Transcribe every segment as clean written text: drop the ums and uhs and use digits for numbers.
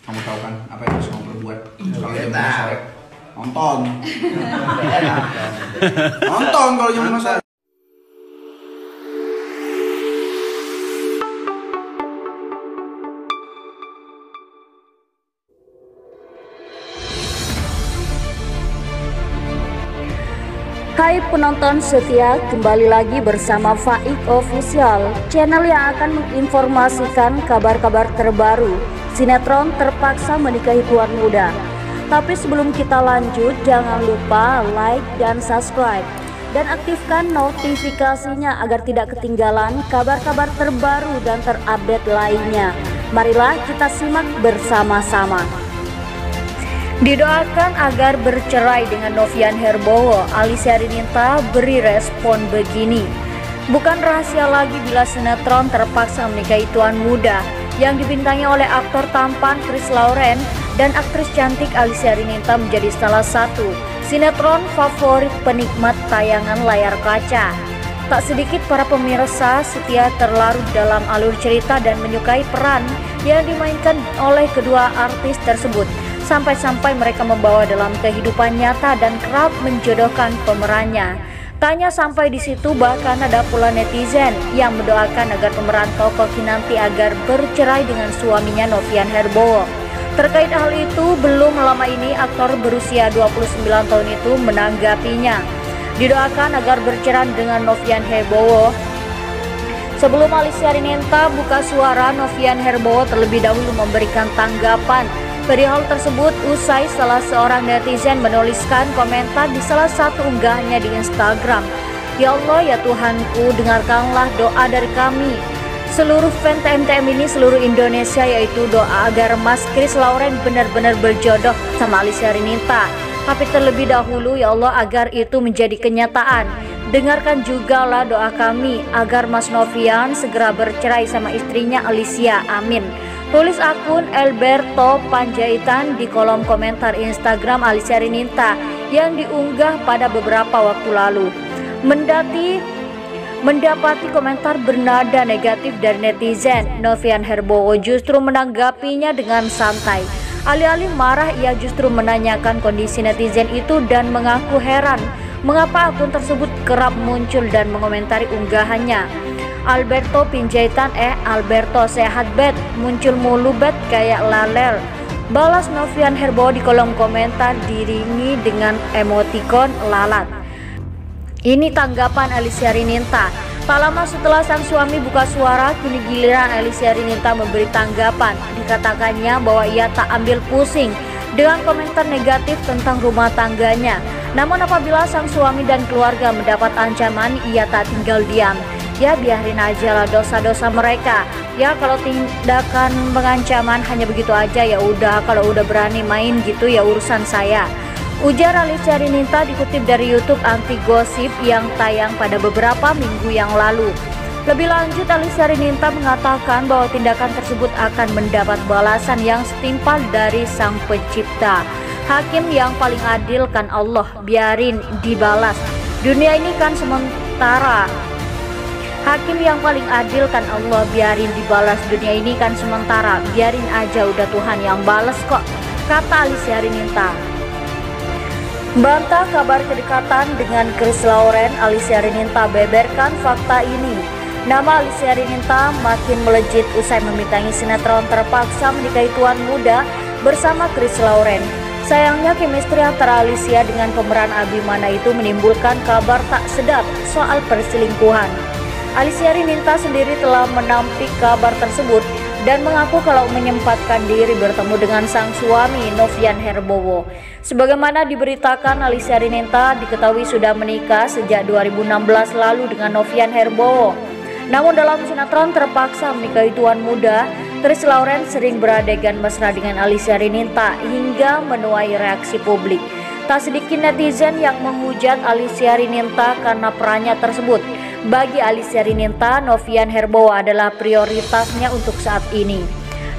Kamu tahu kan apa yang harus kamu perbuat kalau jam 5 sore? Nonton. Nonton kalau jam 5 sore. Hai penonton setia, kembali lagi bersama Faik Official, channel yang akan menginformasikan kabar-kabar terbaru sinetron Terpaksa Menikahi Tuan Muda. Tapi sebelum kita lanjut, jangan lupa like dan subscribe dan aktifkan notifikasinya agar tidak ketinggalan kabar-kabar terbaru dan terupdate lainnya. Marilah kita simak bersama-sama. Didoakan agar bercerai dengan Novian Herbowo, Alicia Rininta beri respon begini. Bukan rahasia lagi bila sinetron Terpaksa Menikahi Tuan Muda yang dibintangi oleh aktor tampan Chris Lauren dan aktris cantik Alicia Rininta menjadi salah satu sinetron favorit penikmat tayangan layar kaca. Tak sedikit para pemirsa setia terlarut dalam alur cerita dan menyukai peran yang dimainkan oleh kedua artis tersebut. Sampai-sampai mereka membawa dalam kehidupan nyata dan kerap menjodohkan pemerannya. Tanya sampai di situ, bahkan ada pula netizen yang mendoakan agar pemeran tokoh Kinanti agar bercerai dengan suaminya Novian Herbowo. Terkait hal itu, belum lama ini aktor berusia 29 tahun itu menanggapinya. Didoakan agar bercerai dengan Novian Herbowo. Sebelum Alicia Rininta buka suara, Novian Herbowo terlebih dahulu memberikan tanggapan perihal tersebut usai salah seorang netizen menuliskan komentar di salah satu unggahannya di Instagram. Ya Allah, ya Tuhanku, dengarkanlah doa dari kami seluruh fan TMTM ini seluruh Indonesia, yaitu doa agar Mas Chris Lauren benar-benar berjodoh sama Alicia Rininta. Tapi terlebih dahulu ya Allah agar itu menjadi kenyataan. Dengarkan jugalah doa kami agar Mas Novian segera bercerai sama istrinya Alicia, amin. Tulis akun Alberto Panjaitan di kolom komentar Instagram Alicia Rininta yang diunggah pada beberapa waktu lalu. Mendapati komentar bernada negatif dari netizen, Novian Herbowo justru menanggapinya dengan santai. Alih-alih marah, ia justru menanyakan kondisi netizen itu dan mengaku heran mengapa akun tersebut kerap muncul dan mengomentari unggahannya. Alberto Pinjaitan, Alberto sehat bet, muncul mulu bet kayak laler, balas Novian Herbowo di kolom komentar diiringi dengan emotikon lalat. Ini tanggapan Alicia Rininta. Tak lama setelah sang suami buka suara, kini giliran Alicia Rininta memberi tanggapan. Dikatakannya bahwa ia tak ambil pusing dengan komentar negatif tentang rumah tangganya. Namun apabila sang suami dan keluarga mendapat ancaman, ia tak tinggal diam. Ya biarin aja lah dosa-dosa mereka. Ya kalau tindakan pengancaman hanya begitu aja ya udah, kalau udah berani main gitu ya urusan saya. Ujar Alicia Rininta dikutip dari YouTube Anti Gosip yang tayang pada beberapa minggu yang lalu. Lebih lanjut, Alicia Rininta mengatakan bahwa tindakan tersebut akan mendapat balasan yang setimpal dari Sang Pencipta. Hakim yang paling adil kan Allah, biarin dibalas. Dunia ini kan sementara. Hakim yang paling adil kan Allah, biarin dibalas. Dunia ini kan sementara, biarin aja udah Tuhan yang balas kok, kata Alicia Rininta. Bantah kabar kedekatan dengan Chris Lauren, Alicia Rininta beberkan fakta ini. Nama Alicia Rininta makin melejit usai membintangi sinetron Terpaksa Menikahi Tuan Muda bersama Chris Lauren. Sayangnya chemistry antara Alicia dengan pemeran Abimana itu menimbulkan kabar tak sedap soal perselingkuhan. Alicia Rininta sendiri telah menampik kabar tersebut dan mengaku kalau menyempatkan diri bertemu dengan sang suami Novian Herbowo. Sebagaimana diberitakan, Alicia Rininta diketahui sudah menikah sejak 2016 lalu dengan Novian Herbowo. Namun dalam sinetron Terpaksa Menikahi Tuan Muda, Chris Lauren sering beradegan mesra dengan Alicia Rininta hingga menuai reaksi publik. Tak sedikit netizen yang menghujat Alicia Rininta karena perannya tersebut. Bagi Alicia Rininta, Novian Herbowo adalah prioritasnya untuk saat ini.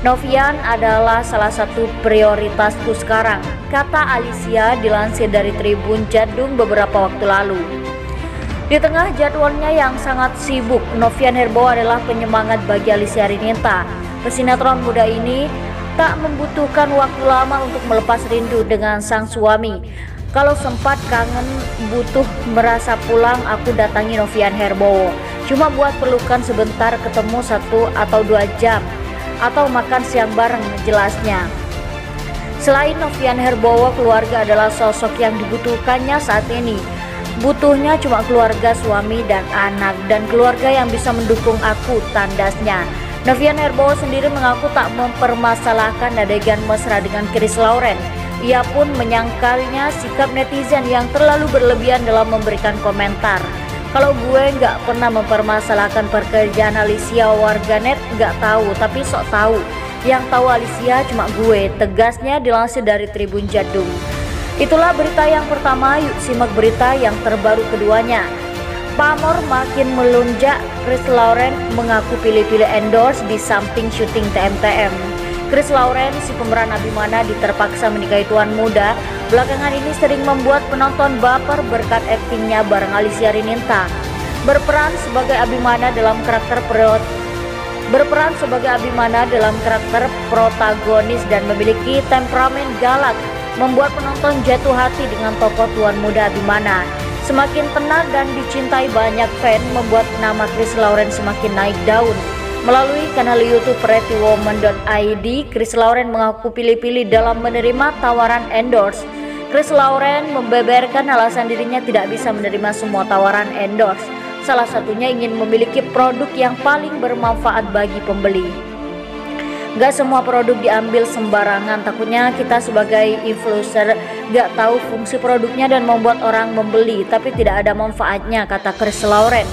Novian adalah salah satu prioritasku sekarang, kata Alicia dilansir dari Tribun Jadung beberapa waktu lalu. Di tengah jadwalnya yang sangat sibuk, Novian Herbowo adalah penyemangat bagi Alicia Rininta. Pesinetron muda ini tak membutuhkan waktu lama untuk melepas rindu dengan sang suami. Kalau sempat kangen butuh merasa pulang, aku datangi Novian Herbowo. Cuma buat pelukan sebentar, ketemu 1 atau 2 jam, atau makan siang bareng, jelasnya. Selain Novian Herbowo, keluarga adalah sosok yang dibutuhkannya saat ini. Butuhnya cuma keluarga, suami dan anak, dan keluarga yang bisa mendukung aku, tandasnya. Novian Herbowo sendiri mengaku tak mempermasalahkan adegan mesra dengan Chris Lauren. Ia pun menyangkalnya sikap netizen yang terlalu berlebihan dalam memberikan komentar. Kalau gue nggak pernah mempermasalahkan pekerjaan Alicia, warganet nggak tahu, tapi sok tahu. Yang tahu Alicia cuma gue, tegasnya dilansir dari Tribun Jadung. Itulah berita yang pertama, yuk simak berita yang terbaru keduanya. Pamor makin melunjak, Chris Lauren mengaku pilih-pilih endorse di samping syuting TMTM. Chris Lauren, si pemeran Abimana di Terpaksa Menikahi Tuan Muda, belakangan ini sering membuat penonton baper berkat aktingnya bareng Alicia Rininta. Berperan sebagai Abimana dalam karakter protagonis dan memiliki temperamen galak, membuat penonton jatuh hati dengan tokoh Tuan Muda Abimana. Semakin tenar dan dicintai banyak fan, membuat nama Chris Lauren semakin naik daun. Melalui kanal YouTube prettywoman.id, Chris Lauren mengaku pilih-pilih dalam menerima tawaran endorse. Chris Lauren membeberkan alasan dirinya tidak bisa menerima semua tawaran endorse. Salah satunya ingin memiliki produk yang paling bermanfaat bagi pembeli. Gak semua produk diambil sembarangan, takutnya kita sebagai influencer gak tahu fungsi produknya dan membuat orang membeli tapi tidak ada manfaatnya, kata Chris Lauren.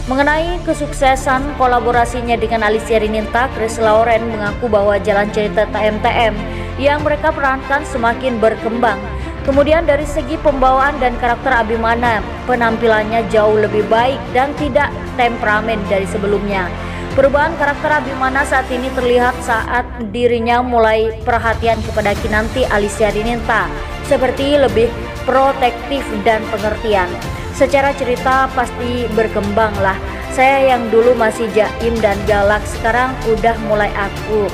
Mengenai kesuksesan kolaborasinya dengan Alicia Rininta, Chris Lauren mengaku bahwa jalan cerita TMTM yang mereka perankan semakin berkembang. Kemudian dari segi pembawaan dan karakter Abimana, penampilannya jauh lebih baik dan tidak temperamen dari sebelumnya. Perubahan karakter Abimana saat ini terlihat saat dirinya mulai perhatian kepada kinanti Alicia Rininta, seperti lebih protektif dan pengertian. Secara cerita pasti berkembang lah. Saya yang dulu masih jaim dan galak, sekarang udah mulai aku.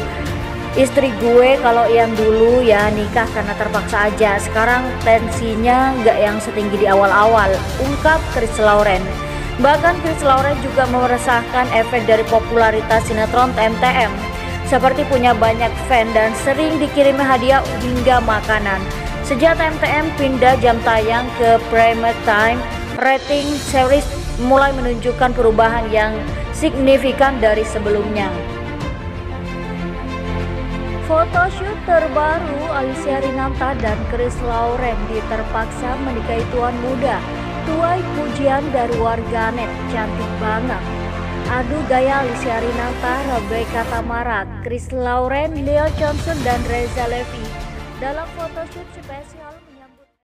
Istri gue kalau yang dulu ya nikah karena terpaksa aja, sekarang tensinya nggak yang setinggi di awal-awal, ungkap Chris Lauren. Bahkan Chris Lauren juga meresahkan efek dari popularitas sinetron TMTM, seperti punya banyak fan dan sering dikirimi hadiah hingga makanan. Sejak TMTM pindah jam tayang ke prime time, rating series mulai menunjukkan perubahan yang signifikan dari sebelumnya. Photoshoot terbaru Alicia Rininta dan Chris Lauren di Terpaksa Menikahi Tuan Muda tuai pujian dari warganet, cantik banget. Adu gaya Alicia Rininta, Rebecca Tamara, Chris Lauren, Leo Johnson dan Reza Levi dalam photoshoot spesial